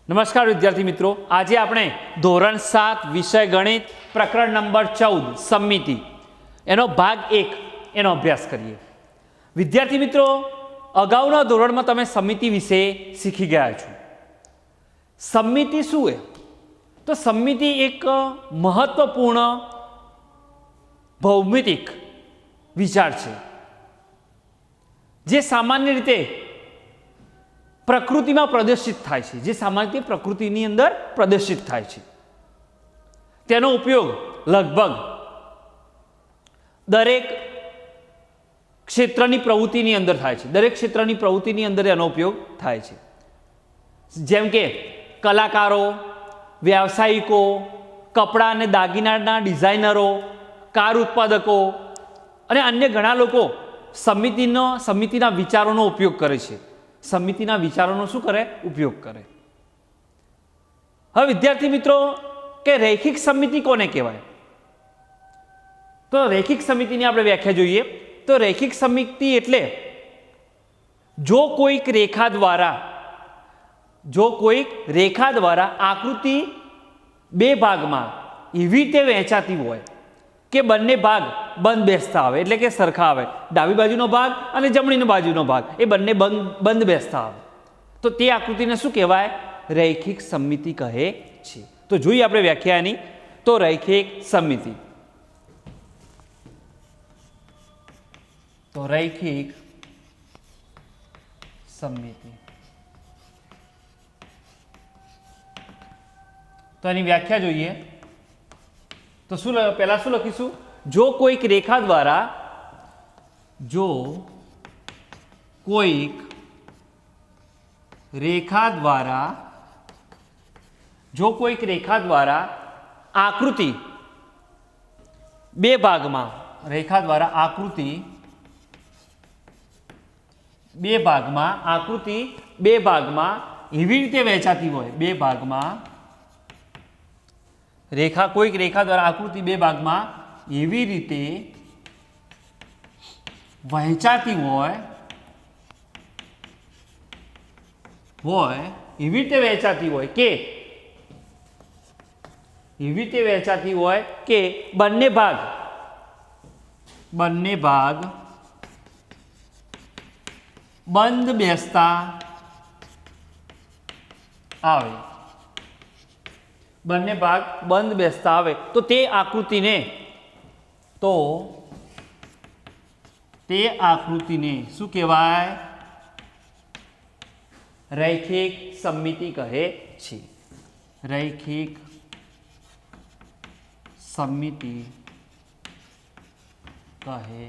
નમસ્કાર વિદ્યાર્થી મિત્રો, આજે આપણે ધોરણ 7 વિષય ગણિત પ્રકરણ નંબર 14 સમિતિ એનો ભાગ 1 એનો અભ્યાસ કરીએ। વિદ્યાર્થી મિત્રો, અગાઉના ધોરણમાં તમે સમિતિ વિશે શીખી ગયા છો। સમિતિ શું છે? તો સમિતિ એક મહત્વપૂર્ણ ભૌમિતિક વિચાર છે જે સામાન્ય રીતે પ્રકૃતિમાં પ્રદર્શિત થાય છે, જે સામાન્ય રીતે પ્રકૃતિની અંદર પ્રદર્શિત થાય છે। તેનો ઉપયોગ લગભગ દરેક ક્ષેત્રની પ્રવૃત્તિની અંદર થાય છે, દરેક ક્ષેત્રની પ્રવૃત્તિની અંદર એનો ઉપયોગ થાય છે। જેમ કે કલાકારો, વ્યાવસાયિકો, કપડાં અને દાગીનાના ડિઝાઇનરો, કાર ઉત્પાદકો અને અન્ય ઘણા લોકો સમિતિના વિચારોનો ઉપયોગ કરે છે। સમિતિના વિચારોનો શું કરે? ઉપયોગ કરે। હવે વિદ્યાર્થી મિત્રો, કે રૈખિક સમિતિ કોને કહેવાય? તો રૈખિક સમિતિની આપણે વ્યાખ્યા જોઈએ તો રૈખિક સમિતિ એટલે જો કોઈક રેખા દ્વારા આકૃતિ બે ભાગમાં એવી રીતે વહેંચાતી હોય કે બંને ભાગ બંધ બેસતા આવે, એટલે કે સરખા આવે, ડાબી બાજુનો ભાગ અને જમણી બાજુનો ભાગ એ બંને બંધ બેસતા આવે, તો તે આકૃતિને શું કહેવાય? રૈખિક સમિતિ કહે છે। તો જોઈએ આપણે વ્યાખ્યાની। તો રૈખિક સમિતિ, તો એની વ્યાખ્યા જોઈએ તો પહેલા શું લખીશું? જો કોઈક રેખા દ્વારા આકૃતિ બે ભાગમાં એવી રીતે વહેંચાતી હોય, કોઈક રેખા દ્વારા આકૃતિ બે ભાગમાં એવી રીતે વહેંચાતી હોય કે બંને ભાગ બંધ બેસતા આવે, તો તે આકૃતિને શું કહેવાય? રૈખિક સમિતિ કહે છે। રૈખિક સમિતિ કહે છે।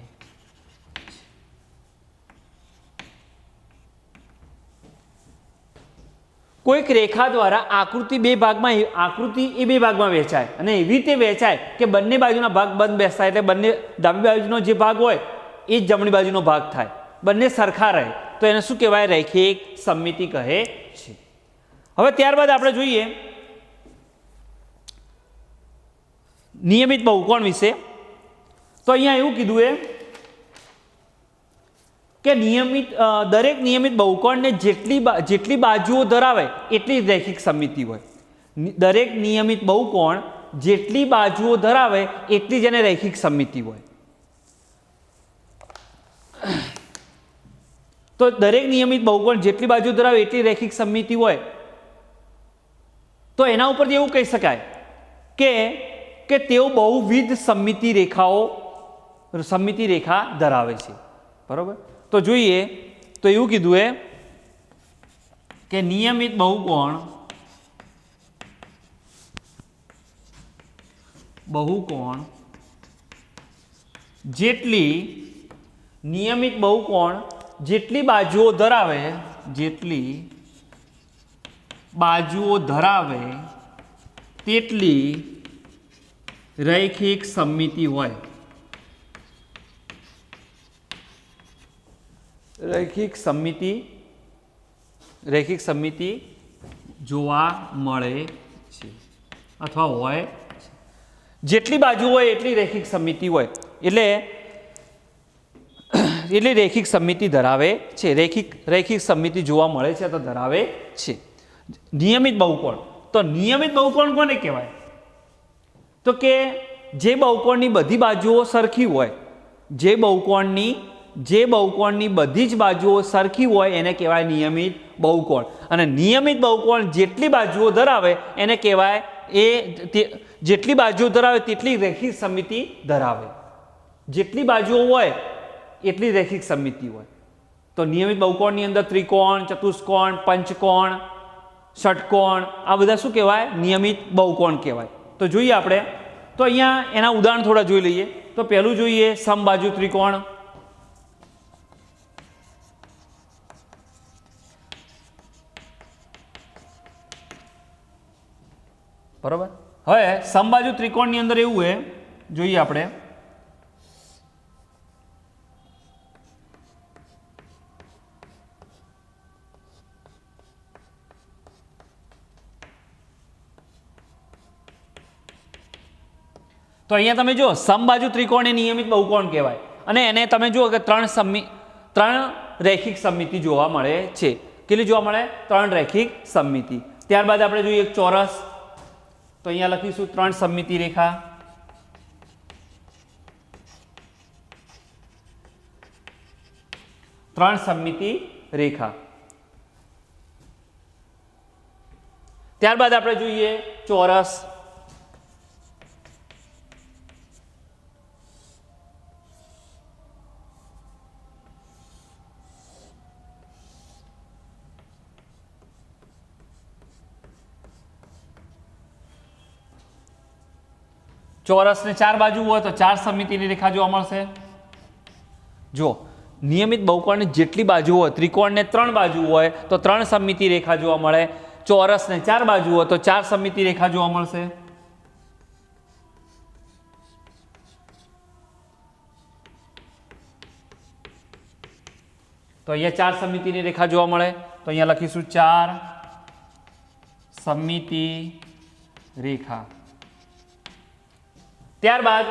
કોઈક રેખા દ્વારા આકૃતિ બે ભાગમાં વહેંચાય અને એવી રીતે વહેંચાય કે બંને બાજુના ભાગ બંધ બેસતા, એટલે બંને ડાબી બાજુનો જે ભાગ હોય એ જ જમણી બાજુનો ભાગ થાય, બંને સરખા રહે, તો એને શું કહેવાય? રૈખિક સમિતિ કહે છે। હવે ત્યારબાદ આપણે જોઈએ નિયમિત બહુકોણ વિશે। તો અહીંયા એવું કીધું કે દરેક નિયમિત બહુકોણને જેટલી બાજુઓ ધરાવે એટલી રૈખિક સમિતિ હોય। દરેક નિયમિત બહુકોણ જેટલી બાજુઓ ધરાવે એટલી જ એને રૈખિક સમિતિ હોય। તો દરેક નિયમિત બહુકોણ જેટલી બાજુ ધરાવે એટલી રૈખિક સમિતિ હોય, તો એના ઉપરથી એવું કહી શકાય કે તેઓ બહુવિધ સમિતિ રેખા ધરાવે છે, બરોબર? તો જોઈએ તો એવું કીધું કે નિયમિત બહુકોણ જેટલી બાજુઓ ધરાવે તેટલી રૈખિક સમિતિ હોય। રૈખિક સમિતિ જોવા મળે છે અથવા હોય છે। જેટલી બાજુ હોય એટલી રૈખિક સમિતિ હોય, એટલે રૈખિક સમિતિ ધરાવે છે, રૈખિક સમિતિ જોવા મળે છે તો ધરાવે છે। નિયમિત બહુકોણ. તો નિયમિત બહુકોણ કોને કહેવાય? તો કે જે બહુકોણની બધી બાજુઓ સરખી હોય, જે બહુકોણની બધી જ બાજુઓ સરખી હોય એને કહેવાય નિયમિત બહુકોણ. અને નિયમિત બહુકોણ જેટલી બાજુઓ ધરાવે એને કહેવાય જેટલી બાજુઓ ધરાવે તેટલી રેખિક સમમિતિ ધરાવે. જેટલી બાજુઓ હોય એટલી રેખિક સમમિતિ હોય. તો નિયમિત બહુકોણની અંદર ત્રિકોણ, ચતુષ્કોણ, પંચકોણ, ષટકોણ આ બધા શું કહેવાય? નિયમિત બહુકોણ કહેવાય. તો જોઈએ આપણે. તો અહીંયા એના ઉદાહરણ થોડા જોઈ લઈએ. તો પહેલું જોઈએ સમબાજુ ત્રિકોણ. બરોબર. હવે સમબાજુ ત્રિકોણની અંદર એવું છે, જોઈએ આપણે. તો અહીંયા તમે જો સમબાજુ ત્રિકોણ એ નિયમિત બહુકોણ કહેવાય. અને એને તમે જુઓ કે ત્રણ રેખિક સમમિતિ જોવા મળે છે. કેટલી જોવા મળે? 3 રેખિક સમમિતિ. ત્યારબાદ આપણે જોઈએ એક ચોરસ. તો અહીંયા લખીશું 3 સમમિતિ રેખા. ત્રણ સમમિતિ રેખા. ત્યારબાદ આપણે જોઈએ ચોરસ. ચોરસને 4 બાજુ હોય તો 4 સમમિતિની રેખા જોવા મળશે. જો નિયમિત બહુકોણની જેટલી બાજુ હોય, ત્રિકોણને 3 બાજુ હોય તો 3 સમમિતિ રેખા જોવા મળે. ચોરસને 4 બાજુ હોય તો 4 સમમિતિ રેખા જોવા મળશે. તો અહીંયા 4 સમમિતિની રેખા જોવા મળે. તો અહીંયા લખીશું 4 સમમિતિ રેખા. ત્યારબાદ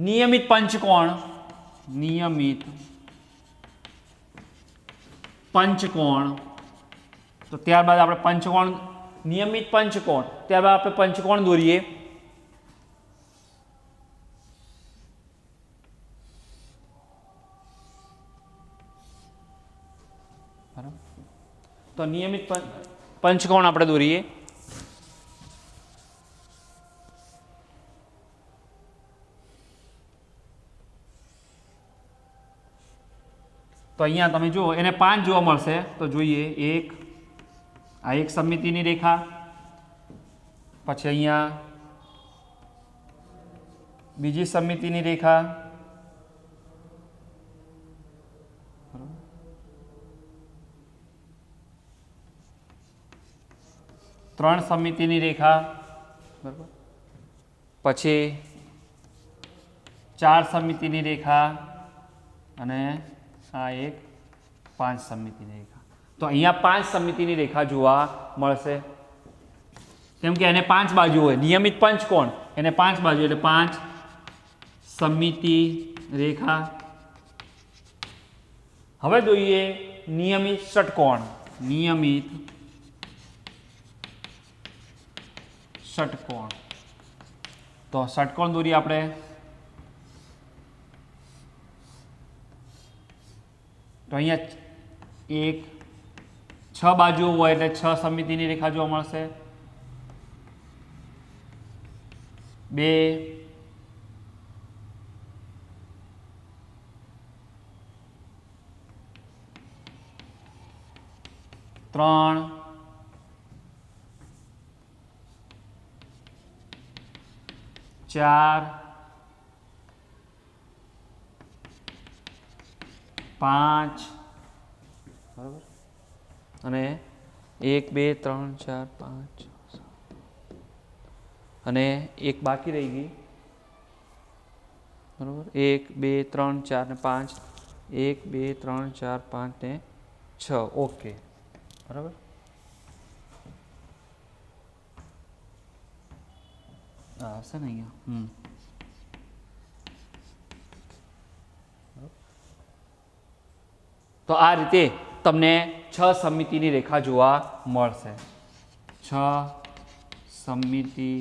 નિયમિત પંચકોણ. તો ત્યારબાદ આપણે પંચકોણ, નિયમિત પંચકોણ, ત્યારબાદ આપણે પંચકોણ દોરીએ. તો નિયમિત પંચકોણ આપણે દોરીએ. તો અહીંયા તમે જુઓ એને 5 જોવા મળશે. તો જોઈએ આ એક સમમિતિની રેખા, પછી અહીંયા બીજી સમમિતિની રેખા, ત્રણ સમમિતિની રેખા, બરાબર, પછી 4 સમમિતિની રેખા અને આ એક 5 સમમિતિની રેખા. તો અહીંયા 5 સમમિતિની રેખા જોવા મળશે. કેમ કે એને 5 બાજુ હોય. નિયમિત પંચકોણ એને 5 બાજુ એટલે 5 સમમિતિ રેખા. હવે જોઈએ નિયમિત ષટકોણ. તો ષટકોણ દોરીએ આપણે. તો અહીંયા 6 બાજુ હોય એટલે 6 સમમિતિની રેખા જોવા મળશે. 2 3 4 5 બરાબર, અને 1 2 3 4 5 અને એક બાકી રહી ગઈ, બરાબર. 1 2 3 4 ને 5, 1 2 3 4 5 ને 6. ઓકે, બરાબર. આવશે ને અહીંયા. તો આ રીતે તમને 6 સમિતિની રેખા જોવા મળશે. 6 સમિતિ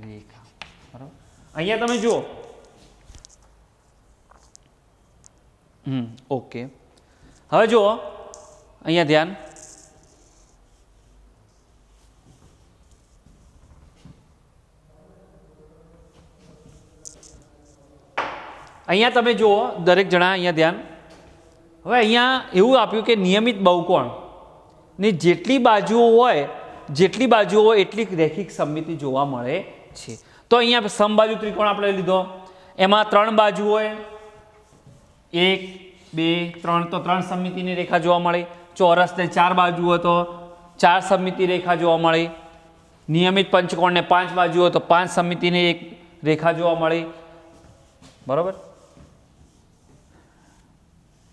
રેખા. બરાબર. અહીંયા તમે જુઓ. ઓકે. હવે જુઓ અહીંયા ધ્યાન. અહીંયા તમે જુઓ દરેક જણા અહીંયા ધ્યાન. હવે અહીંયા એવું આપ્યું કે નિયમિત બહુકોણની જેટલી બાજુઓ હોય એટલી રેખિક સમમિતિ જોવા મળે છે. તો અહીંયા સમબાજુ ત્રિકોણ આપણે લીધો, એમાં 3 બાજુ હોય, 1 2 3, તો 3 સમમિતિની રેખા જોવા મળી. ચોરસને 4 બાજુ હોય તો 4 સમમિતિ રેખા જોવા મળી. નિયમિત પંચકોણને 5 બાજુ હોય તો 5 સમમિતિની એક રેખા જોવા મળી. બરાબર.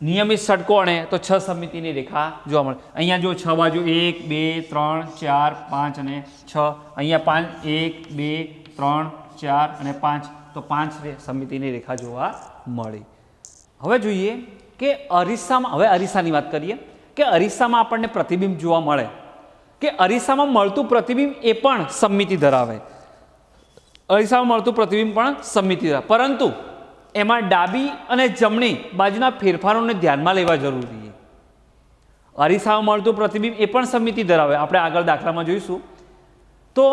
નિયમિત ષટકોણે તો 6 સમમિતિની રેખા જોવા મળે. અહીંયા જો 6 બાજુ 1 2 3 4 5 અને 6. અહીંયા 5 1 2 3 4 અને 5, તો 5 સમમિતિની રેખા જોવા મળી. હવે જોઈએ કે અરીસામાં, હવે અરીસાની વાત કરીએ કે અરીસામાં આપણને પ્રતિબિંબ જોવા મળે કે અરીસામાં મળતું પ્રતિબિંબ એ પણ સમમિતિ ધરાવે. અરીસામાં મળતું પ્રતિબિંબ પણ સમમિતિ ધરાવે, પરંતુ એમાં ડાબી અને જમણી બાજુના ફેરફારોને ધ્યાનમાં લેવા જરૂરી છે. અરીસામાં મળતું પ્રતિબિંબ એ પણ સમમિતિ ધરાવે. આપણે આગળ દાખલામાં જોઈશું. તો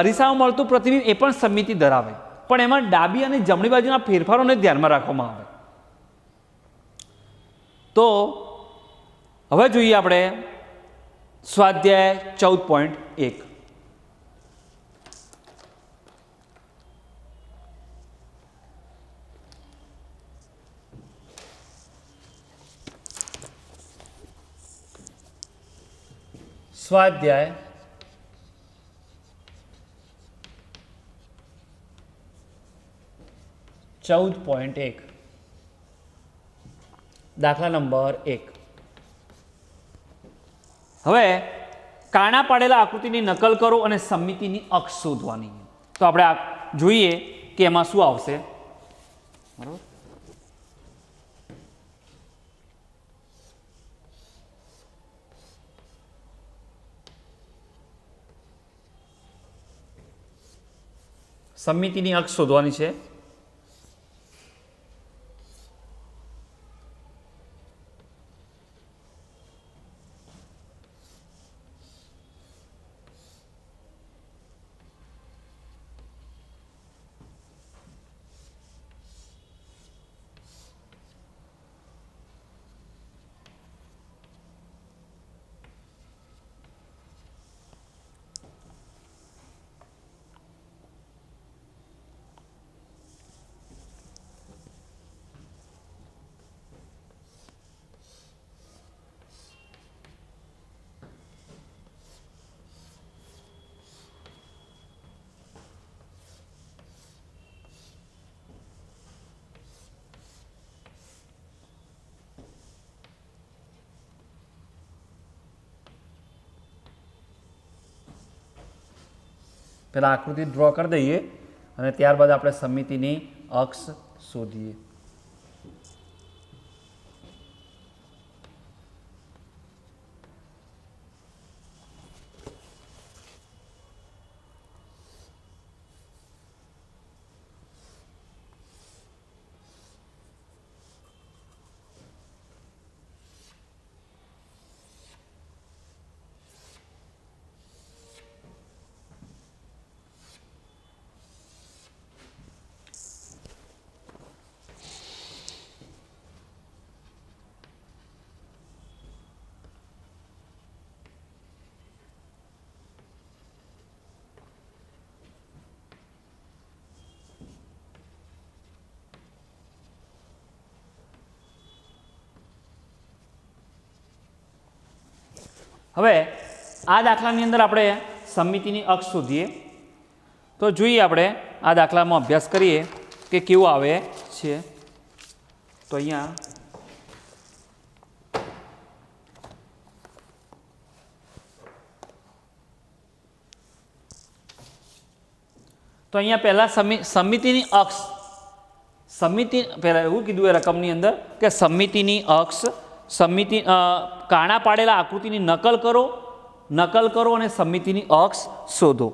અરીસામાં મળતું પ્રતિબિંબ એ પણ સમમિતિ ધરાવે, પણ એમાં ડાબી અને જમણી બાજુના ફેરફારોને ધ્યાનમાં રાખવામાં આવે. તો હવે જોઈએ આપણે સ્વાધ્યાય 14.1. સ્વાધ્યાય 14.1 દાખલા નંબર 1. હવે કાણા પાડેલા આકૃતિની નકલ કરો અને સમમિતિની અક્ષ શોધવાની. તો આપણે જોઈએ કે એમાં શું આવશે. બરાબર. સમમિતિની અક્ષ શોધવાની છે. પહેલાં આકૃતિ ડ્રો કરી દઈએ અને ત્યારબાદ આપણે સમમિતિની અક્ષ શોધીએ. હવે આ દાખલાની અંદર આપણે સમમિતિની અક્ષ શોધીએ. તો જોઈએ આપણે આ દાખલામાં અભ્યાસ કરીએ કે કેવું આવે છે. તો અહીંયા પહેલા સમમિતિની અક્ષ, સમમિતિ પહેલાં એવું કીધું એ રકમની અંદર કે સમમિતિની અક્ષ સમિતિ કાણા પાડેલા આકૃતિની નકલ કરો અને સમિતિની અક્ષ શોધો.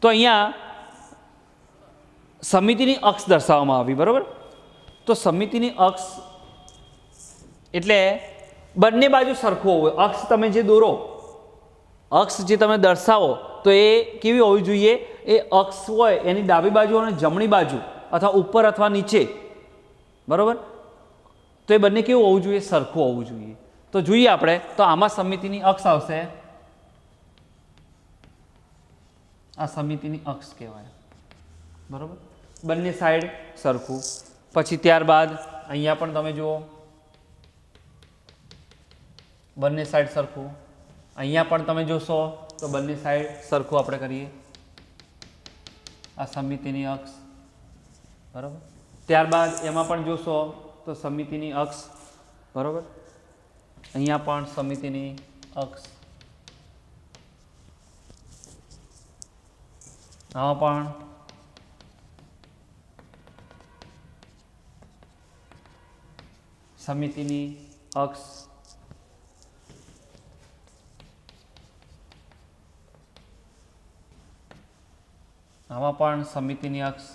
તો અહીંયા સમિતિની અક્ષ દર્શાવવામાં આવી, બરાબર. તો સમિતિની અક્ષ એટલે બંને બાજુ સરખું હોય. અક્ષ તમે જે દોરો, અક્ષ જે તમે દર્શાવો તો એ કેવી હોવી જોઈએ? એ અક્ષ હોય એની ડાબી બાજુ અને જમણી બાજુ અથવા ઉપર અથવા નીચે, બરાબર. તો એ બંને કેવું હોવું જોઈએ? સરખું હોવું જોઈએ. તો જોઈએ આપણે, તો આમાં સમિતિની અક્ષ આવશે, આ સમિતિની અક્ષ કહેવાય, બરાબર. બંને સાઈડ સરખું. પછી ત્યારબાદ અહીંયા પણ તમે જુઓ, બંને સાઈડ સરખું. અહીંયા પણ તમે જોશો તો બંને સાઈડ સરખું આપણે કરીએ, આ સમિતિની અક્ષ, બરાબર. ત્યારબાદ એમાં પણ જોશો તો સમિતિની અક્ષ, બરાબર. અહીંયા પણ સમિતિની અક્ષ, આમાં પણ સમિતિની અક્ષ, આમાં પણ સમિતિની અક્ષ,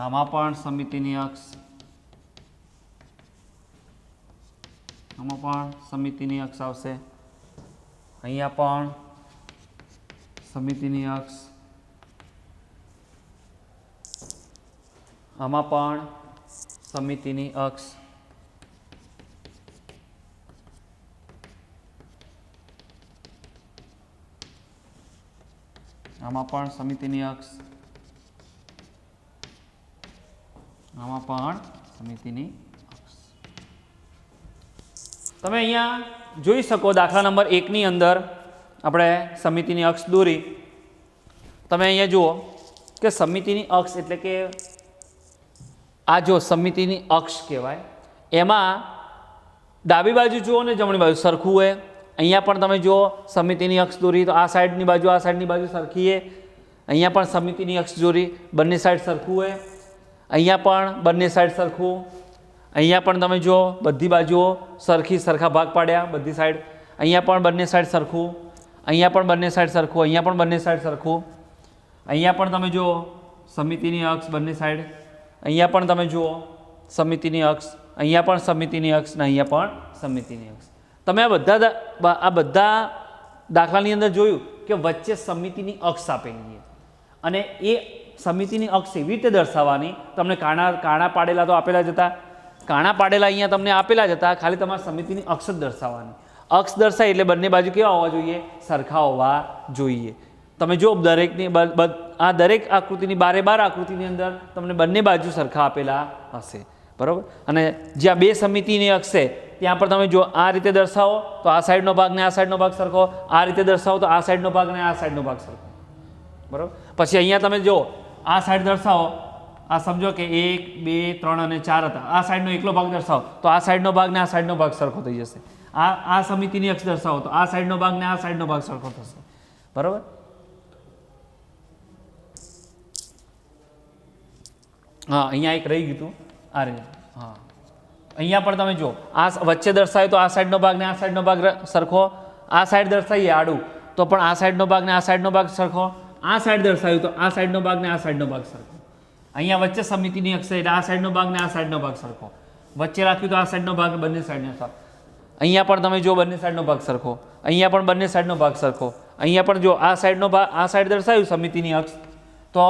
આમાં પણ સમિતિની અક્ષ, આમાં પણ સમિતિની અક્ષ આવશે. અહીંયા પણ સમિતિની અક્ષ, આમાં પણ સમિતિની અક્ષ, આમાં પણ સમિતિની અક્ષ, આમાં પણ સમિતિની અક્ષ. તમે અહીંયા જોઈ શકો દાખલા નંબર 1 ની અંદર આપણે સમિતિની અક્ષ દોરી. તમે અહીંયા જુઓ કે સમિતિની અક્ષ એટલે કે આ જો સમિતિની અક્ષ કહેવાય, એમાં ડાબી બાજુ જુઓ ને જમણી બાજુ સરખું હોય. અહીંયા પણ તમે જુઓ સમિતિની અક્ષ દોરી તો આ સાઈડની બાજુ સરખી છે. અહીંયા પણ સમિતિની અક્ષ દોરી, બંને સાઈડ સરખું હોય. અહીંયા પણ બંને સાઈડ સરખું. અહીંયા પણ તમે જુઓ બધી બાજુઓ સરખા ભાગ પાડ્યા બધી સાઈડ. અહીંયા પણ બંને સાઈડ સરખું, અહીંયા પણ બંને સાઈડ સરખું, અહીંયા પણ બંને સાઈડ સરખું. અહીંયા પણ તમે જુઓ સમિતિની અક્ષ બંને સાઈડ. અહીંયા પણ તમે જુઓ સમિતિની અક્ષ, અહીંયા પણ સમિતિની અક્ષ ને અહીંયા પણ સમિતિની અક્ષ. તમે આ બધા દાખલાની અંદર જોયું કે વચ્ચે સમિતિની અક્ષ આપેલી છે અને એ સમિતિની અક્ષ એવી રીતે દર્શાવવાની. તમને કાણા પાડેલા તો આપેલા જ હતા, કાણા પાડેલા અહીંયા તમને આપેલા જ હતા, ખાલી તમારે સમિતિની અક્ષ જ દર્શાવવાની. અક્ષ દર્શાય એટલે બંને બાજુ કેવા હોવા જોઈએ? સરખા હોવા જોઈએ. તમે જો આ દરેક આકૃતિની 12 આકૃતિની અંદર તમને બંને બાજુ સરખા આપેલા હશે, બરાબર. અને જ્યાં બે સમિતિની અક્ષ છે ત્યાં પર તમે જો આ રીતે દર્શાવો તો આ સાઈડનો ભાગ ને આ સાઈડનો ભાગ સરખો, આ રીતે દર્શાવો તો આ સાઈડનો ભાગ ને આ સાઈડનો ભાગ સરખો, બરાબર. પછી અહીંયા તમે જો આ સાઈડ દર્શાવો, આ સમજો કે 1 2 3 અને 4 હતા, આ સાઈડનો એકલો ભાગ દર્શાવો તો આ સાઈડનો ભાગ ને આ સાઈડનો ભાગ સરખો થઈ જશે. આ સમિતિની અક્ષ દર્શાવો તો આ સાઈડનો ભાગ ને આ સાઈડનો ભાગ સરખો થશે, બરાબર. હા, અહીંયા એક રહી ગયું હતું આ રીતે. હા, અહીંયા પણ તમે જો આ વચ્ચે દર્શાવ્યું તો આ સાઈડનો ભાગ ને આ સાઈડનો ભાગ સરખો, આ સાઈડ દર્શાવીએ આડું તો પણ આ સાઈડનો ભાગ ને આ સાઈડનો ભાગ સરખો, આ સાઈડ દર્શાવ્યું તો આ સાઈડનો ભાગ ને આ સાઈડનો ભાગ સરખો. અહીંયા વચ્ચે સમિતિની અક્ષ એટલે આ સાઈડનો ભાગ ને આ સાઈડનો ભાગ સરખો, વચ્ચે રાખ્યું તો આ સાઈડનો ભાગ બંને સાઈડનો સરખો. અહીંયા પણ તમે જો બંને સાઈડનો ભાગ સરખો, અહીંયા પણ બંને સાઈડનો ભાગ સરખો. અહીંયા પણ જો આ સાઈડનો ભાગ, આ સાઈડ દર્શાવ્યું સમિતિની અક્ષ તો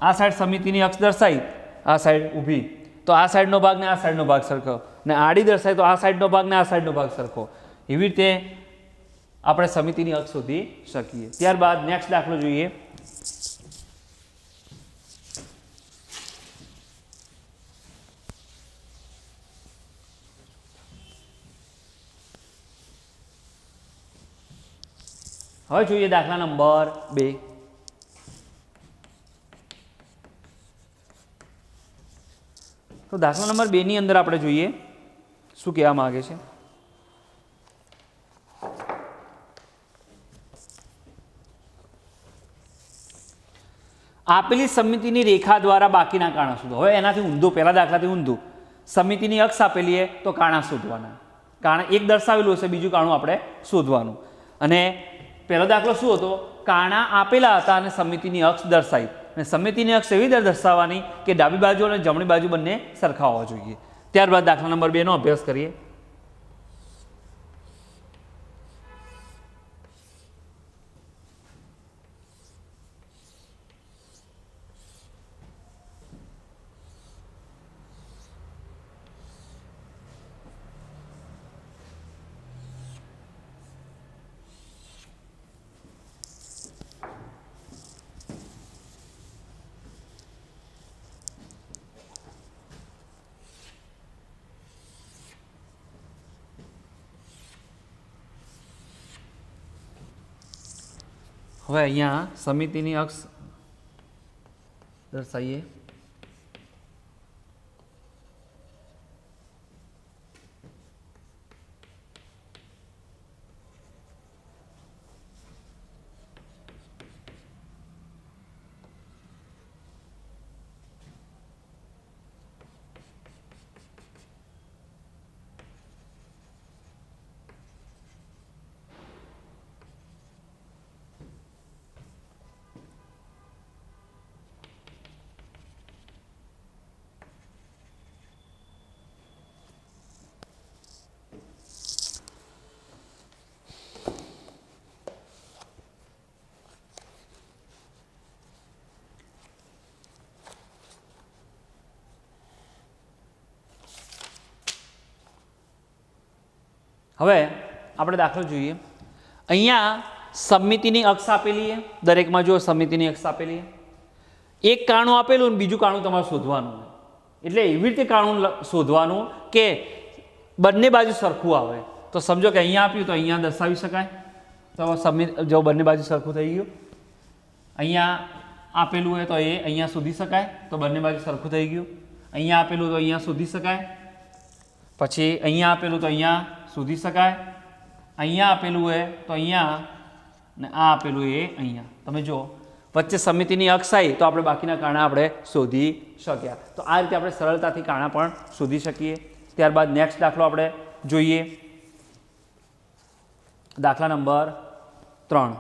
આ સાઈડ સમિતિની અક્ષ દર્શાવી, આ સાઈડ ઊભી તો આ સાઈડનો ભાગ ને આ સાઈડનો ભાગ સરખો, ને આડી દર્શાવી તો આ સાઈડનો ભાગ ને આ સાઈડનો ભાગ સરખો. એવી રીતે આપણે સમિતિની અક્ષ શોધી શકીએ. ત્યારબાદ નેક્સ્ટ દાખલો જોઈએ. હવે જોઈએ દાખલા નંબર 2. તો દાખલા નંબર 2 ની અંદર આપણે જોઈએ શું કહેવા માંગે છે. આપેલી સમિતિની રેખા દ્વારા બાકીના કાણા શોધો. હવે એનાથી ઊંધું, પહેલા દાખલાથી ઊંધું. સમિતિની અક્ષ આપેલી છે તો કાણા શોધવાના. કાણા એક દર્શાવેલું હશે, બીજું કાણું આપણે શોધવાનું. અને પહેલો દાખલો શું હતો? કાણા આપેલા હતા અને સમિતિની અક્ષ દર્શાવી. અને સમિતિની અક્ષ એવી રીતે દર્શાવવાની કે ડાબી બાજુ અને જમણી બાજુ બંને સરખા હોવા જોઈએ. ત્યારબાદ દાખલા નંબર 2 નો અભ્યાસ કરીએ. હવે અહીંયા સમિતિની અક્ષ દર્શાવીએ. હવે આપણે દાખલો જોઈએ. અહીંયા સમિતિની અક્ષ આપેલી છે, દરેકમાં જો સમિતિની અક્ષ આપેલી છે. એક કાણું આપેલું અને બીજું કાણું તમારે શોધવાનું. એટલે એવી રીતે કાણું શોધવાનું કે બંને બાજુ સરખું આવે. તો સમજો કે અહીંયા આપ્યું તો અહીંયા દર્શાવી શકાય. તો જો બંને બાજુ સરખું થઈ ગયું. અહીંયા આપેલું હોય તો એ અહીંયા શોધી શકાય, તો બંને બાજુ સરખું થઈ ગયું. અહીંયા આપેલું તો અહીંયા શોધી શકાય. પછી અહીંયા આપેલું તો અહીંયા શોધી શકાય. અહીંયા આપેલું હોય તો અહીંયા, ને આ આપેલું એ અહીંયા. તમે જો વચ્ચે સમિતિની અક્ષ આવી તો આપણે બાકીના કાણા આપણે શોધી શક્યા. તો આ રીતે આપણે સરળતાથી કાણા પણ શોધી શકીએ. ત્યારબાદ નેક્સ્ટ દાખલો આપણે જોઈએ. દાખલા નંબર 3.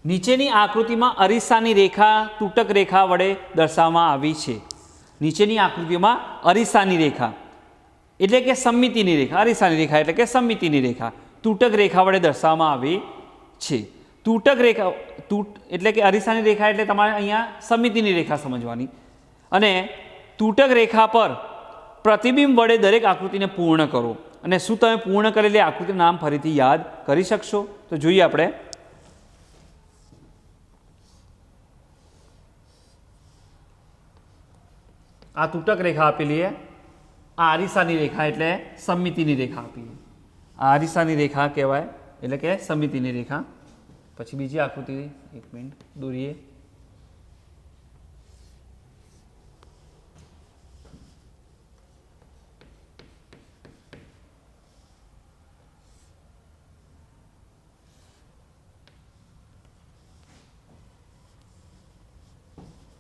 નીચેની આકૃતિમાં અરીસાની રેખા તૂટક રેખા વડે દર્શાવવામાં આવી છે. નીચેની આકૃતિમાં અરીસાની રેખા એટલે કે સમમિતિની રેખા, અરીસાની રેખા એટલે કે સમમિતિની રેખા તૂટક રેખા વડે દર્શાવવામાં આવી છે. તૂટક રેખા એટલે કે અરીસાની રેખા એટલે તમારે અહીંયા સમમિતિની રેખા સમજવાની. અને તૂટક રેખા પર પ્રતિબિંબ વડે દરેક આકૃતિને પૂર્ણ કરો. અને શું તમે પૂર્ણ કરેલી આકૃતિનું નામ ફરીથી યાદ કરી શકશો? તો જોઈએ આપણે. આ તૂટક રેખા આપેલી છે. આ અરીસાની રેખા એટલે સમમિતિની રેખા આપી. આ અરીસાની રેખા કહેવાય એટલે કે સમમિતિની રેખા. પછી બીજી આકૃતિ એક મિનિટ દોરીએ.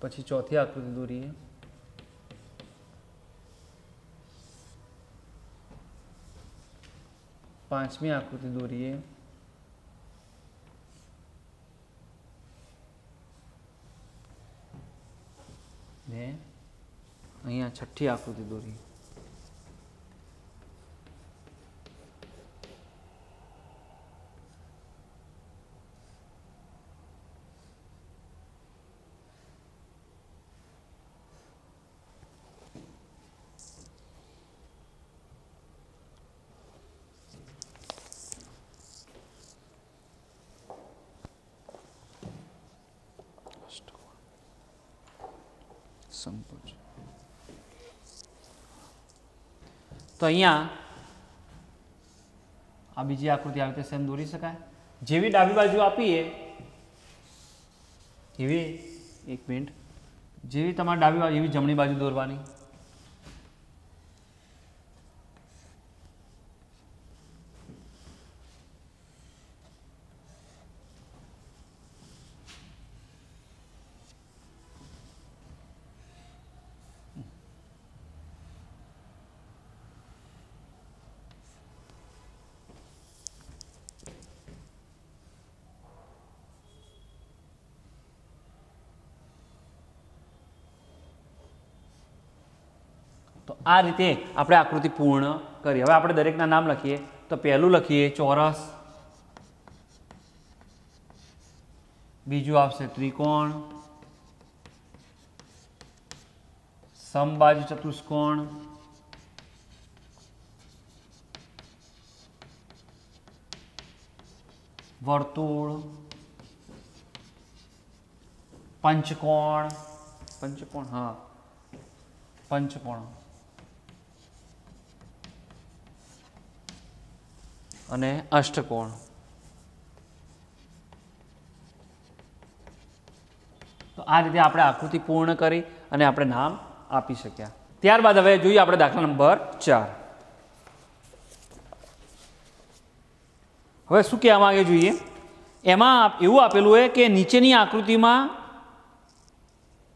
પછી ચોથી આકૃતિ દોરીએ. પાંચમી આકૃતિ દોરીએ. ને અહીંયા છઠ્ઠી આકૃતિ દોરીએ. સંકોચ. તો અહીંયા આ બીજી આકૃતિ આવી રીતે સેમ દોરી શકાય. જેવી ડાબી બાજુ આપીએ એવી, એક મિનિટ, જેવી તમારે ડાબી બાજુ એવી જમણી બાજુ દોરવાની. તો આ રીતે આપણે આકૃતિ પૂર્ણ કરી. હવે આપણે દરેકના નામ લખીએ. તો પહેલું લખીએ ચોરસ, બીજું આવશે ત્રિકોણ, સમબાજુ ચતુષ્કોણ, વર્તુળ, પંચકોણ, પંચકોણ, હા પંચકોણ, અને અષ્ટકોણ. તો આ રીતે આપણે આકૃતિ પૂર્ણ કરી અને આપણે નામ આપી શક્યા. ત્યારબાદ હવે જોઈએ આપણે દાખલા નંબર 4. હવે શું કહેવા માંગે જોઈએ, એમાં એવું આપેલું હોય કે નીચેની આકૃતિમાં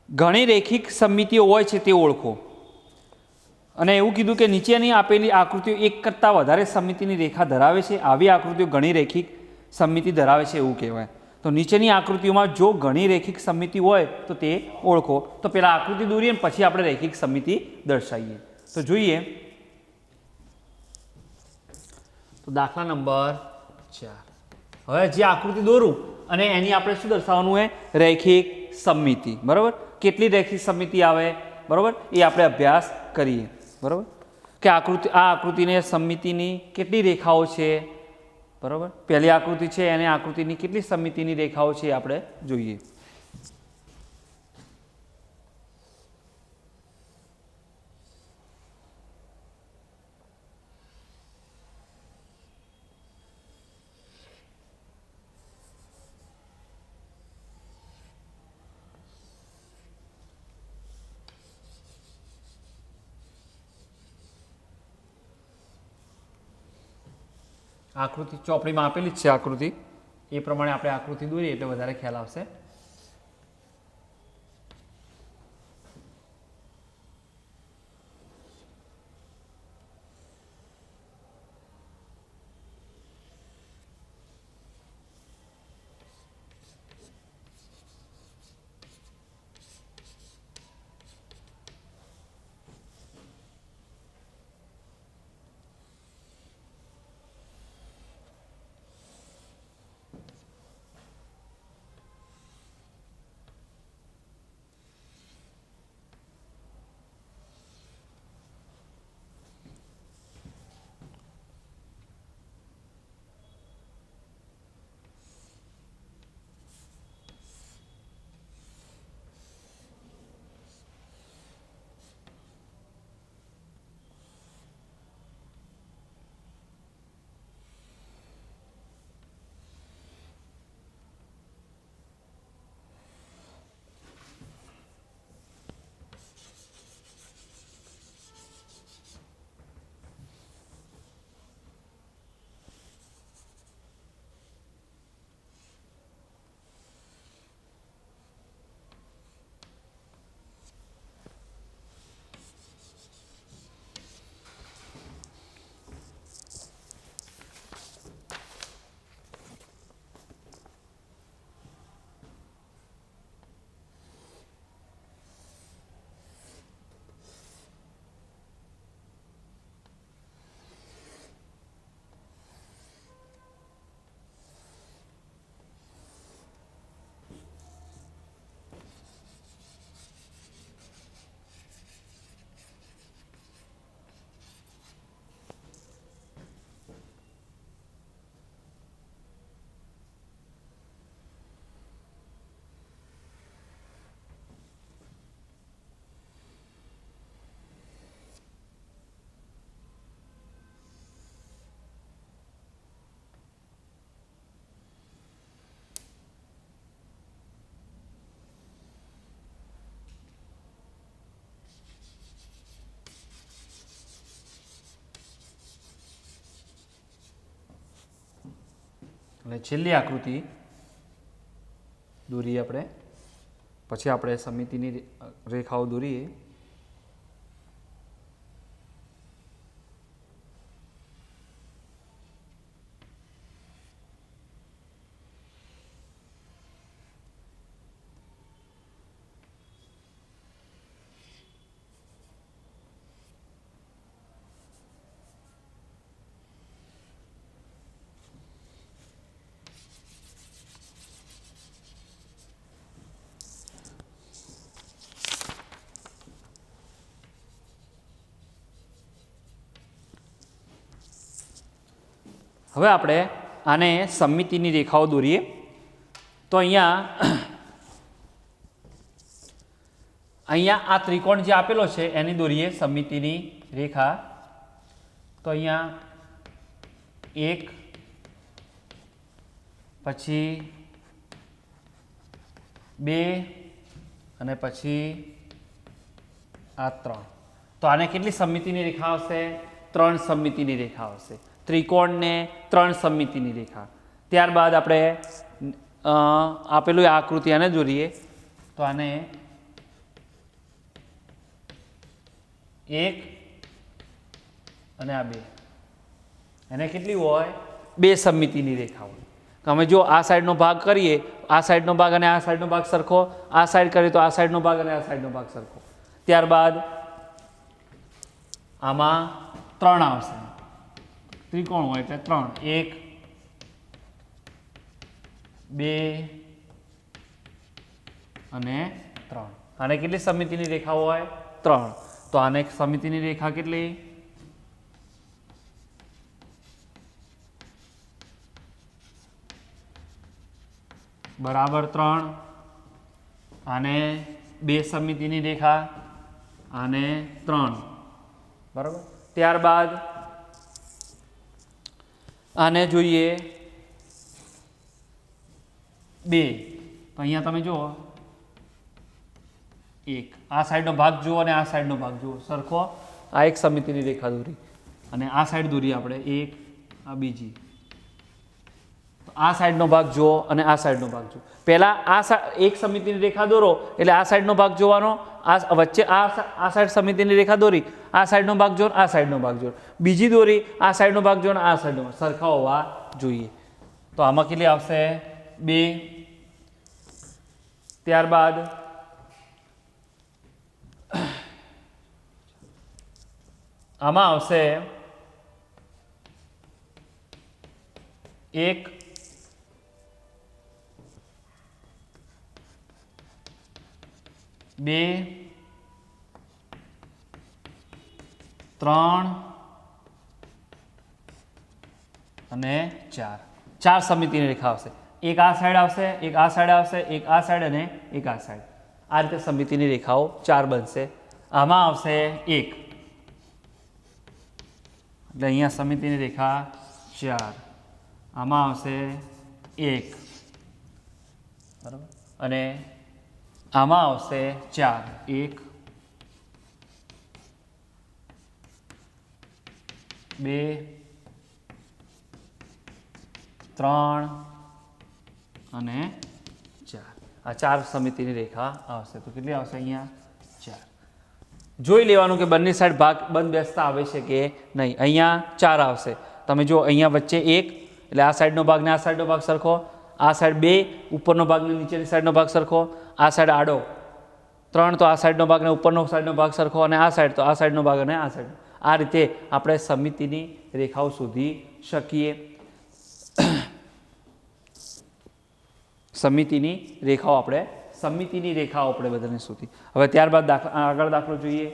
ઘણી રેખિક સમમિતિઓ હોય છે તે ઓળખો. અને એવું કીધું કે નીચેની આપેલી આકૃતિઓ એક કરતાં વધારે સમમિતિની રેખા ધરાવે છે. આવી આકૃતિઓ ઘણી રેખિક સમમિતિ ધરાવે છે એવું કહેવાય. તો નીચેની આકૃતિઓમાં જો ઘણી રેખિક સમમિતિ હોય તો તે ઓળખો. તો પહેલાં આકૃતિ દોરીએ અને પછી આપણે રેખિક સમમિતિ દર્શાવીએ. તો જોઈએ, તો દાખલા નંબર 4. હવે જે આકૃતિ દોરું અને એની આપણે શું દર્શાવવાનું હોય, રૈખિક સમમિતિ. બરાબર, કેટલી રૈખિક સમમિતિ આવે, બરાબર, એ આપણે અભ્યાસ કરીએ. બરાબર, કે આ આકૃતિને સમમિતિની કેટલી રેખાઓ છે. બરાબર, પહેલી આકૃતિ છે એને આકૃતિની કેટલી સમમિતિની રેખાઓ છે એ આપણે જોઈએ. આકૃતિ ચોપડીમાં આપેલી જ છે આકૃતિ, એ પ્રમાણે આપણે આકૃતિ દોરીએ એટલે વધારે ખ્યાલ આવશે. અને છેલ્લી આકૃતિ દોરીએ આપણે, પછી આપણે સમિતિની રેખાઓ દોરીએ. હવે આપણે આને સમિતિની રેખાઓ દોરીએ. તો અહીંયા આ ત્રિકોણ જે આપેલો છે એની દોરીએ સમિતિની રેખા. તો અહીંયા 1, પછી 2 અને પછી આ 3. તો આને કેટલી સમિતિની રેખા આવશે? 3 સમિતિની રેખા આવશે. ત્રિકોણને 3 સમિતિની રેખા. ત્યારબાદ આપણે આપેલું આકૃતિ આને દોરીએ. તો આને 1 અને આ 2, એને કેટલી હોય? 2 સમિતિની રેખા હોય. અમે જો આ સાઈડનો ભાગ કરીએ, આ સાઈડનો ભાગ અને આ સાઈડનો ભાગ સરખો, આ સાઈડ કરીએ તો આ સાઈડનો ભાગ અને આ સાઈડનો ભાગ સરખો. ત્યારબાદ આમાં 3 આવશે. ત્રિકોણ હોય એટલે 3, 1, 2 અને 3. આને કેટલી સમિતિની રેખા હોય? 3. તો આને સમિતિની રેખા કેટલી? બરાબર 3. આને 2 સમિતિની રેખા, આને 3. બરાબર. ત્યારબાદ આને જોઈએ 2. તો અહીંયા તમે જુઓ 1, આ સાઈડનો ભાગ જુઓ અને આ સાઈડનો ભાગ જુઓ સરખો. આ એક સમિતિની રેખા દોરી અને આ સાઈડ દોરી આપણે 1, આ બીજી. તો આ સાઈડનો ભાગ જુઓ અને આ સાઈડનો ભાગ જુઓ. પહેલા એક સમિતિની રેખા દોરો એટલે આ સાઈડનો ભાગ જોવાનો, આ વચ્ચે આ સાઈડ સમિતિની રેખા દોરી, આ સાઈડનો ભાગ જો, આ સાઈડનો ભાગ જો. બીજી દોરી, આ સાઈડનો ભાગ જો, આ સાઈડનો ભાગ સરખા હોવા જોઈએ. તો આમાં કેટલી આવશે? 2. ત્યારબાદ આમાં આવશે 1, 2, 3 અને 4. 4 સમિતિની રેખા આવશે. એક આ સાઈડ આવશે, એક આ સાઈડ આવશે, એક આ સાઈડ અને એક આ સાઈડ. આ રીતે સમિતિની રેખાઓ 4 બનશે. આમાં આવશે 1 એટલે અહીંયા સમિતિની રેખા 4. આમાં આવશે 1 બરાબર અને આમાં આવશે 4. 1, 2, 3 અને 4. આ 4 સમિતિની રેખા આવશે. તો કેટલી આવશે? અહીંયા 4. જોઈ લેવાનું કે બંને સાઈડ ભાગ બંધ બેસતા આવે છે કે નહીં. અહીંયા 4 આવશે. તમે જો અહીંયા વચ્ચે 1 એટલે આ સાઈડનો ભાગ ને આ સાઈડનો ભાગ સરખો, આ સાઈડ 2 ઉપરનો ભાગ ને નીચેની સાઈડનો ભાગ સરખો, આ સાઈડ આડો 3 તો આ સાઈડનો ભાગ ને ઉપરનો સાઈડનો ભાગ સરખો, અને આ સાઈડ તો આ સાઈડનો ભાગ અને આ સાઈડ. આ રીતે આપણે સમિતિની રેખાઓ શોધી શકીએ. સમિતિની રેખાઓ આપણે બધાને શોધી. હવે ત્યારબાદ આગળ દાખલો જોઈએ.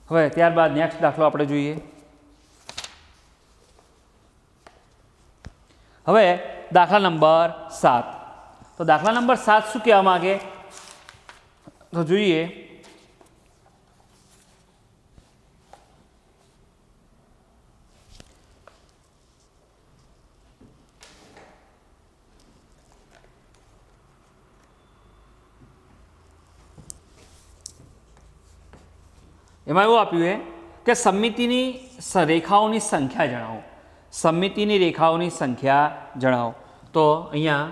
હવે ત્યારબાદ નેક્સ્ટ દાખલો આપણે જોઈએ. હવે દાખલા નંબર 7. તો દાખલા નંબર 7 શું કહેવા માંગે? તો જોઈએ. એમાં એવું આપ્યું છે કે સમમિતિની રેખાઓની સંખ્યા જણાવો. સમમિતિની રેખાઓની સંખ્યા જણાવો. તો અહીંયા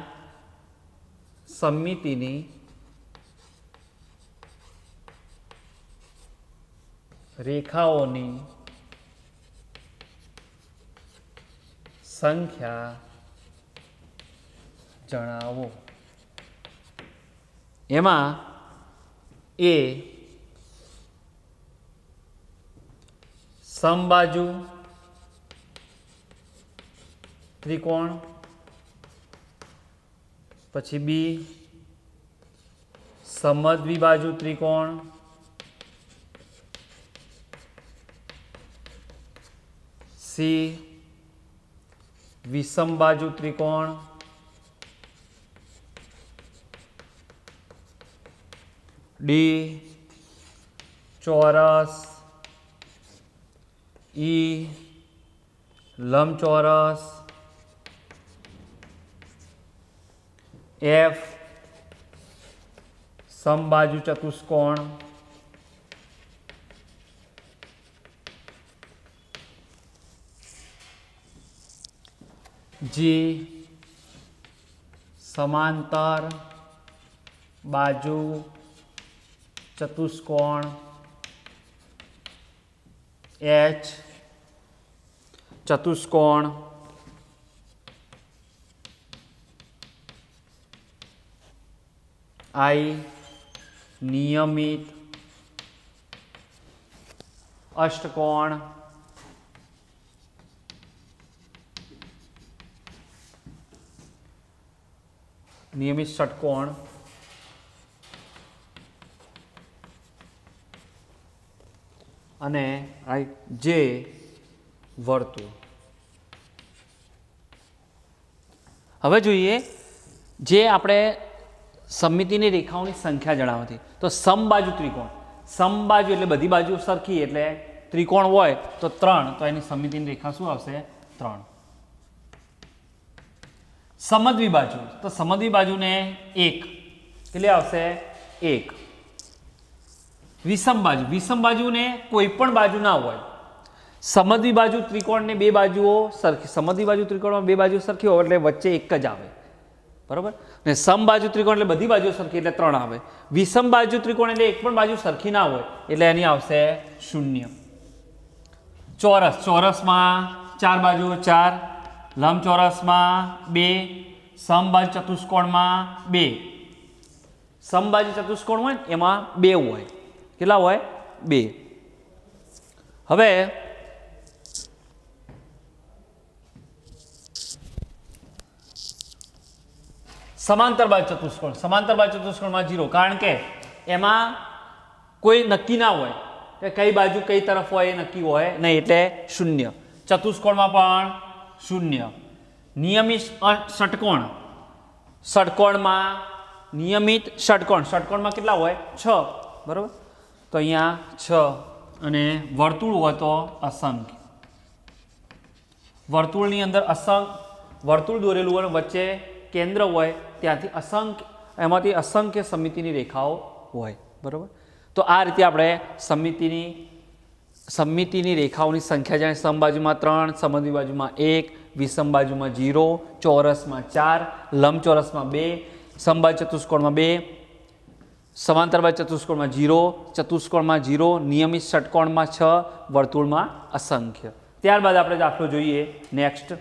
સમમિતિની રેખાઓની સંખ્યા જણાવો. એમાં એ સમબાજુ ત્રિકોણ, પછી બી સમદ્વિબાજુ ત્રિકોણ, સી વિષમબાજુ ત્રિકોણ, ડી ચોરસ, ઈ લંબચોરસ, એફ સમબાજુ ચતુષ્કોણ, જી સમાંતર બાજુ ચતુષ્કોણ, એચ ચતુષ્કોણ, આઈ નિયમિત અષ્ટકોણ, નિયમિત ષટકોણ, અને જે વર્તુળ. હવે જોઈએ જે આપણે સમમિતિની રેખાઓની સંખ્યા જણાવતી. તો સમબાજુ ત્રિકોણ, સમબાજુ એટલે બધી બાજુ સરખી, એટલે ત્રિકોણ હોય તો 3, તો એની સમમિતિની રેખા શું આવશે? 3. સમદ્વિબાજુ, તો સમદ્વિબાજુને 1, કેટલી આવશે? 1. વિષમબાજુ, વિષમબાજુને કોઈ પણ બાજુ ના હોય. સમદ્વિબાજુ ત્રિકોણને બે બાજુઓ સરખી, સમદ્વિબાજુ ત્રિકોણમાં બે બાજુ સરખી હોય એટલે વચ્ચે એક જ આવે, બરાબર. ને સમબાજુ ત્રિકોણ એટલે બધી બાજુ સરખી એટલે 3 આવે. વિષમબાજુ ત્રિકોણ એટલે એક પણ બાજુ સરખી ના હોય એટલે એની આવશે 0. ચોરસ, ચોરસમાં 4 બાજુ 4, લંબચોરસમાં 2, સમબાજુ ચતુષ્કોણમાં 2. સમબાજુ ચતુષ્કોણ હોય ને એમાં 2 હોય. કેટલા હોય? 2. હવે સમાંતર બાજુ ચતુષ્કોણ, સમાંતર બાજુ ચતુષ્કોણમાં 0, કારણ કે એમાં કોઈ નક્કી ના હોય કે કઈ બાજુ કઈ તરફ હોય એ નક્કી હોય નહીં એટલે 0. ચતુષ્કોણમાં પણ 0. નિયમિત ષટકોણ, ષટકોણમાં નિયમિત ષટકોણ, ષટકોણમાં કેટલા હોય? 6, બરાબર. તો અહીંયા 6. અને વર્તુળ હોય તો અસંખ્ય. વર્તુળની અંદર વર્તુળ દોરેલું હોય, વચ્ચે કેન્દ્ર હોય, ત્યાંથી એમાંથી અસંખ્ય સમમિતિની રેખાઓ હોય, બરાબર. તો આ રીતે આપણે સમમિતિની રેખાઓની સંખ્યા જાણે. સમબાજુમાં 3, સમદ્વિબાજુમાં 1, વિષમબાજુમાં 0, ચોરસમાં 4, લંબચોરસમાં 2, સમબાજુ ચતુષ્કોણમાં 2, સમાંતર બાજુ ચતુષ્કોણમાં 0, ચતુષ્કોણમાં 0, નિયમિત ષટકોણમાં 6, વર્તુળમાં અસંખ્ય. ત્યારબાદ આપણે દાખલો જોઈએ નેક્સ્ટ.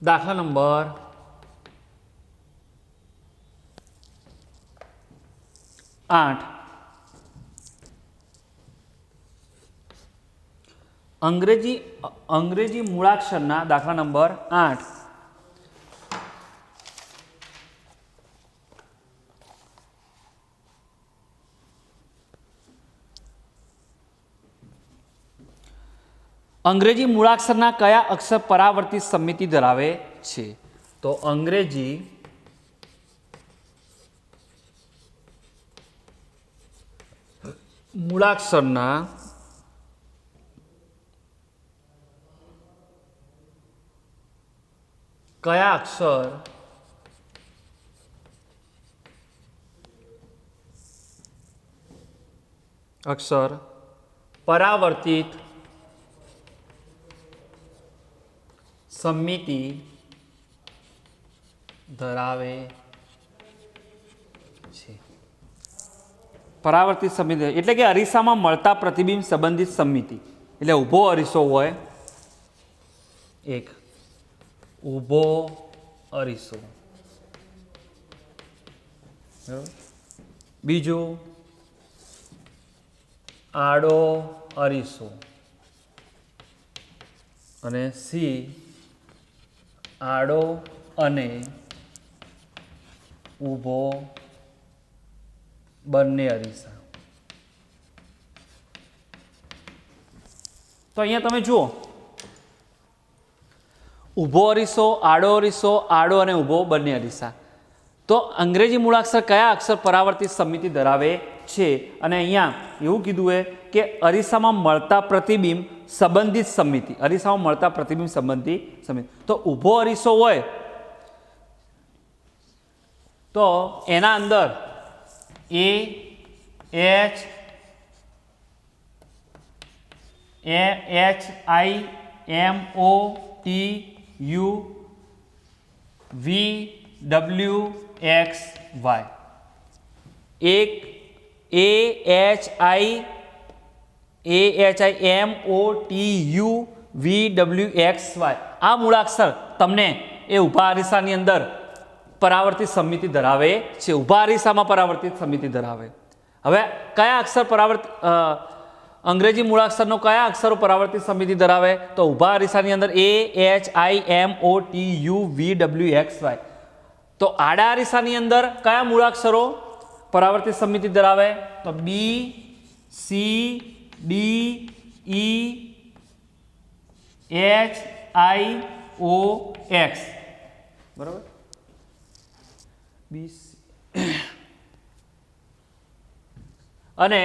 દાખલા નંબર 8. અંગ્રેજી મૂળાક્ષરના દાખલા નંબર 8. અંગ્રેજી મૂળાક્ષરના કયા અક્ષર પરાવર્તિત સમિતિ ધરાવે છે? તો અંગ્રેજી મૂળાક્ષરના કયા અક્ષર પરાવર્તિત સમિતિ ધરાવે છે? પરાવર્તિત સમિતિ એટલે કે અરીસામાં મળતા પ્રતિબિંબ સંબંધિત સમિતિ. એટલે ઊભો અરીસો હોય, એક ઊભો અરીસો, બીજું આડો અરીસો, અને સી આડો અને ઊભો બંને અરીસા. તો અહીંયા તમે જુઓ, ઊભો અરીસો, આડો અરીસો, આડો અને ઊભો બંને અરીસા. તો અંગ્રેજી મૂળાક્ષર કયા અક્ષર પરાવર્તિત સમિતિ ધરાવે છે? અને અહીંયા એવું કીધું કે અરીસામાં મળતા પ્રતિબિંબ સંબંધિત સમિતિ. અરીસામાં મળતા પ્રતિબિંબ સંબંધિત સમિતિ. તો ઊભો અરીસો હોય તો એના અંદર A H I M O T U V W X Y. એક A H I M O T U V W X Y. આ મૂળાક્ષર તમને એ ઊભા અરીસાની અંદર પરાવર્તિત સમિતિ ધરાવે છે. ઊભા અરીસામાં પરાવર્તિત સમિતિ ધરાવે. હવે કયા અક્ષર અંગ્રેજી મૂળાક્ષરનો કયા અક્ષરો પરાવર્તિત સમિતિ ધરાવે? તો ઊભા અરીસાની અંદર A H I M O T U V W X Y. તો આડા અરીસાની અંદર કયા મૂળાક્ષરો પરાવર્તિત સમિતિ ધરાવે? તો B C D E H I O X. બરાબર. અને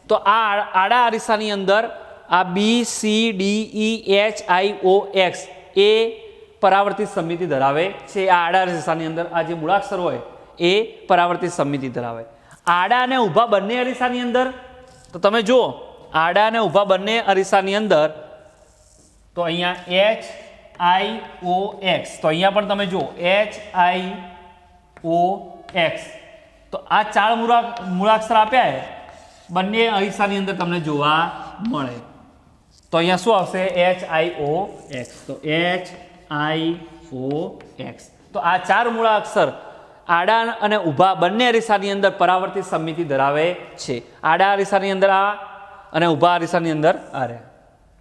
તો આ આડા અરીસાની અંદર આ B C D E H I O X એ પરાવર્તિત સમિતિ ધરાવે છે. આ આડા અરીસાની અંદર આ જે મૂળાક્ષર હોય એ પરાવર્તિત સમિતિ ધરાવે. આડા અને ઊભા બંને અરીસાની અંદર તો તમે જુઓ, આડા અને ઊભા બંને અરીસાની અંદર તો અહીંયા એચ આઈ ઓ એક્સ. તો અહીંયા પણ તમે જુઓ એચ આઈ ઓ એક્સ. તો આ ચાર મૂળાક્ષર આપ્યા બંને અરીસાની અંદર તમને જોવા મળે. તો અહીંયા શું આવશે? H I O X. તો એચ આઈ ઓ એક્સ. તો આ ચાર મૂળાક્ષર આડા અને ઊભા બંને અરીસાની અંદર પરાવર્તિત સમિતિ ધરાવે છે. આડા અરીસાની અંદર આ અને ઊભા અરીસાની અંદર આ રહે.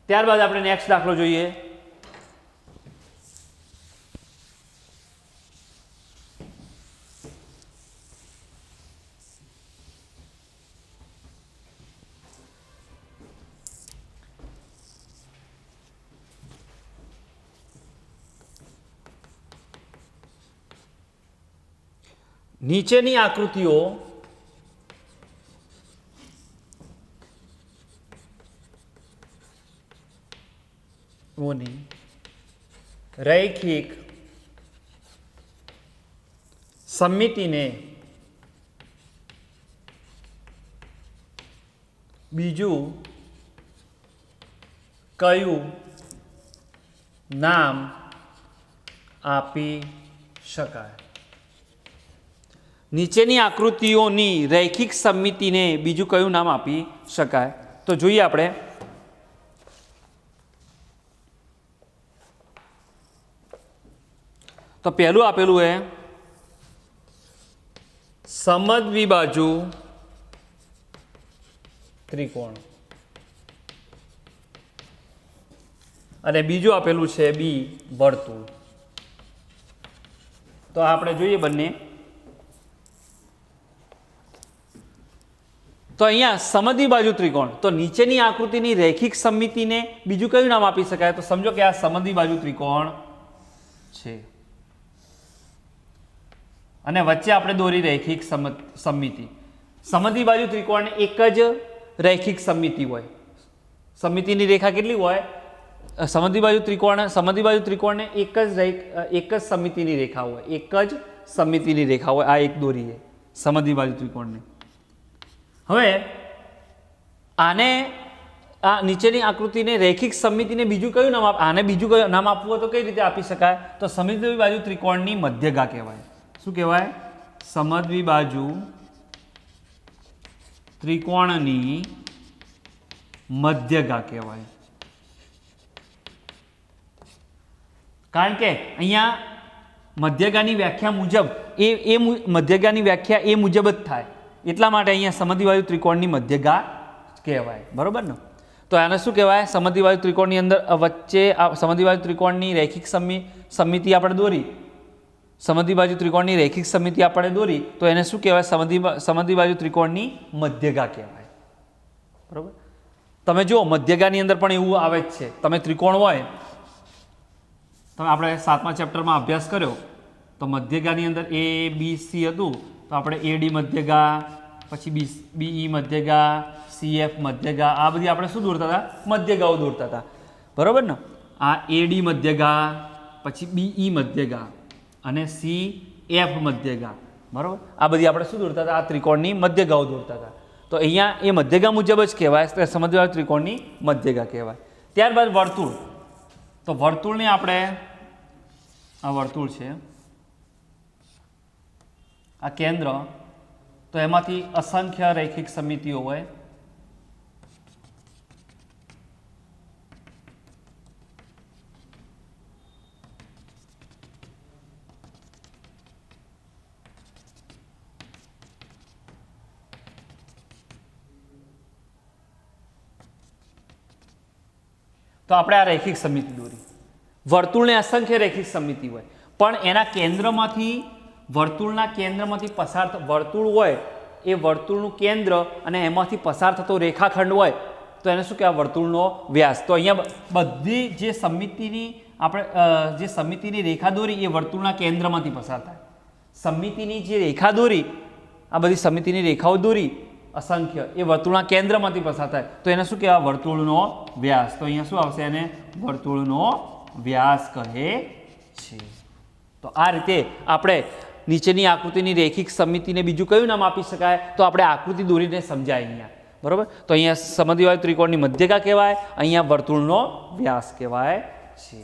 ત્યારબાદ આપણે નેક્સ્ટ દાખલો જોઈએ. નીચેની આકૃતિઓ રૈખિક સમિતિને બીજું કયું નામ આપી શકાય? નીચેની આકૃતિઓની રૈખિક સમિતિને બીજું કયું નામ આપી શકાય? તો જોઈએ આપણે. તો પહેલું આપેલું છે સમદ્વિબાજુ ત્રિકોણ, અને બીજું આપેલું છે બી વર્તુળ. તો આપણે જોઈએ બંને. તો અહીંયા સમદ્વિ બાજુ ત્રિકોણ, તો નીચેની આકૃતિની રેખિક સમમિતિને બીજું કયું નામ આપી શકાય? તો સમજો કે આ સમદ્વિ બાજુ ત્રિકોણ છે અને વચ્ચે આપણે દોરી રેખિક સમમિતિ. સમદ્વિ બાજુ ત્રિકોણને એક જ રેખિક સમમિતિ હોય. સમમિતિની રેખા કેટલી હોય? સમદ્વિ બાજુ ત્રિકોણને એક જ સમમિતિની રેખા હોય, એક જ સમમિતિની રેખા હોય. આ એક દોરી છે સમદ્વિ બાજુ ત્રિકોણને. હવે આને આ નીચેની આકૃતિને રેખિક સમમિતિને બીજું કયું નામ આને બીજું કયું નામ આપવું હોય તો કઈ રીતે આપી શકાય? તો સમદ્વિ બાજુ ત્રિકોણની મધ્યગા કહેવાય. શું કહેવાય? સમદ્વિ બાજુ ત્રિકોણની મધ્યગા કહેવાય. કારણ કે અહીંયા મધ્યગાની વ્યાખ્યા મુજબ મધ્યગાની વ્યાખ્યા એ મુજબ જ થાય, એટલા માટે અહીંયા સમદ્વિ બાજુ ત્રિકોણની મધ્યગા કહેવાય. બરોબર ને? તો આને શું કહેવાય? સમદ્વિ બાજુ ત્રિકોણની અંદર વચ્ચે સમદ્વિ બાજુ ત્રિકોણની રેખિક સમમિતિ આપણે દોરી, સમદ્વિ બાજુ ત્રિકોણની રેખિક સમમિતિ આપણે દોરી તો એને શું કહેવાય? સમદ્વિ બાજુ ત્રિકોણની મધ્યગા કહેવાય. બરોબર? તમે જુઓ મધ્યગાની અંદર પણ એવું આવે જ છે. તમે ત્રિકોણ હોય, તમે આપણે 7મા ચેપ્ટરમાં અભ્યાસ કર્યો તો મધ્યગાની અંદર ABC હતું તો આપણે AD મધ્યગા, પછી BE મધ્યગા, CF મધ્યગા, આ બધી આપણે શું દોરતા હતા? મધ્યગાઓ દોરતા હતા. બરોબર ને? આ AD મધ્યગા, પછી BE મધ્યગા અને CF મધ્યગા. બરોબર? આ બધી આપણે શું દોરતા હતા? આ ત્રિકોણની મધ્યગાઓ દોરતા હતા. તો અહીંયા એ મધ્યગા મુજબ જ કહેવાય, સમદ્વિ બાજુ ત્રિકોણની મધ્યગા કહેવાય. ત્યારબાદ વર્તુળ. તો વર્તુળને આપણે, આ વર્તુળ છે, આ કેન્દ્ર, તો એમાંથી અસંખ્ય રૈખિક સમમિતિઓ હોય. તો આપણે આ રૈખિક સમમિતિ દોરી. વર્તુળને અસંખ્ય રૈખિક સમમિતિ હોય, પણ એના કેન્દ્રમાંથી, વર્તુળના કેન્દ્રમાંથી પસાર, વર્તુળ હોય એ વર્તુળનું કેન્દ્ર અને એમાંથી પસાર થતો રેખાખંડ હોય તો એને શું કહેવાય? વર્તુળનો વ્યાસ. તો અહીંયા બધી જે સમમિતિની આપણે જે સમમિતિની રેખા દોરી એ વર્તુળના કેન્દ્રમાંથી પસાર થાય. સમમિતિની જે રેખા દોરી, આ બધી સમમિતિની રેખાઓ દોરી અસંખ્ય, એ વર્તુળના કેન્દ્રમાંથી પસાર થાય તો એને શું કહેવાય? વર્તુળનો વ્યાસ. તો અહીંયા શું આવશે? એને વર્તુળનો વ્યાસ કહે છે. તો આ રીતે આપણે નીચેની આકૃતિની રેખિક સમમિતિને બીજું કયું નામ આપી શકાય? તો આપણે આકૃતિ દોરીને સમજાય અહીંયા. બરોબર? તો અહીંયા સમદ્વિ બાજુ ત્રિકોણની મધ્યગા કહેવાય, અહીંયા વર્તુળનો વ્યાસ કહેવાય છે.